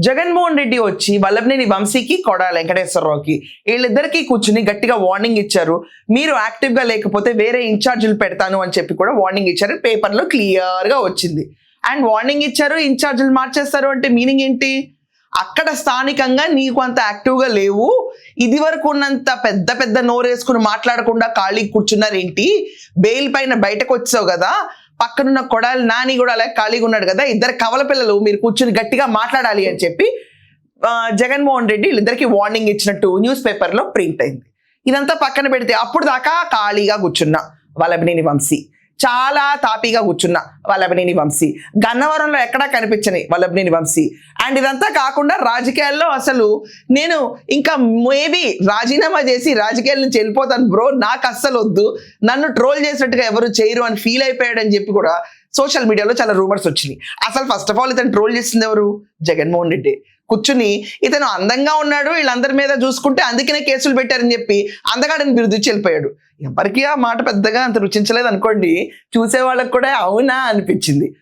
జగన్మోహన్ రెడ్డి వచ్చి వల్లభనేని వంశీకి కొడాలి వెంకటేశ్వరరావుకి వీళ్ళిద్దరికీ కూర్చుని గట్టిగా వార్నింగ్ ఇచ్చారు. మీరు యాక్టివ్ గా లేకపోతే వేరే ఇన్ఛార్జీలు పెడతాను అని చెప్పి కూడా వార్నింగ్ ఇచ్చారు. పేపర్లో క్లియర్ గా వచ్చింది. అండ్ వార్నింగ్ ఇచ్చారు, ఇన్ఛార్జీలు మార్చేస్తారు అంటే మీనింగ్ ఏంటి? అక్కడ స్థానికంగా నీకు అంత యాక్టివ్గా లేవు, ఇది వరకు ఉన్నంత పెద్ద పెద్ద నోరేసుకుని మాట్లాడకుండా ఖాళీ కూర్చున్నారేంటి, బెయిల్ పైన బయటకు వచ్చావు కదా, పక్కనున్న కొడాలి నాని కూడా అలా ఖాళీగా ఉన్నాడు కదా, ఇద్దరు కవల పిల్లలు మీరు కూర్చుని గట్టిగా మాట్లాడాలి అని చెప్పి జగన్మోహన్ రెడ్డి వీళ్ళిద్దరికి వార్నింగ్ ఇచ్చినట్టు న్యూస్ పేపర్లో ప్రింట్ అయింది. ఇదంతా పక్కన పెడితే అప్పుడు దాకా ఖాళీగా కూర్చున్నా వల్లభనేని వంశీ, చాలా తాపీగా కూర్చున్నా వల్లభనేని వంశీ, గన్నవరంలో ఎక్కడా కనిపించని వల్లభనేని వంశీ. అండ్ ఇదంతా కాకుండా రాజకీయాల్లో అసలు నేను ఇంకా మేబీ రాజీనామా చేసి రాజకీయాల నుంచి వెళ్ళిపోతాను బ్రో, నాకు అస్సలు వద్దు, నన్ను ట్రోల్ చేసినట్టుగా ఎవరు చేయరు అని ఫీల్ అయిపోయాడని చెప్పి కూడా సోషల్ మీడియాలో చాలా రూమర్స్ వచ్చినాయి. అసలు ఫస్ట్ ఆఫ్ ఆల్ ఇతను ట్రోల్ చేసింది ఎవరు? జగన్మోహన్ రెడ్డి. కూర్చుని ఇతను అందంగా ఉన్నాడు, వీళ్ళందరి మీద చూసుకుంటే అందుకనే కేసులు పెట్టారని చెప్పి అందగాడని బిరుదిచ్చి వెళ్ళిపోయాడు. ఎవరికి ఆ మాట పెద్దగా అంత రుచించలేదు అనుకోండి, చూసే వాళ్ళకి కూడా అవునా అనిపించింది.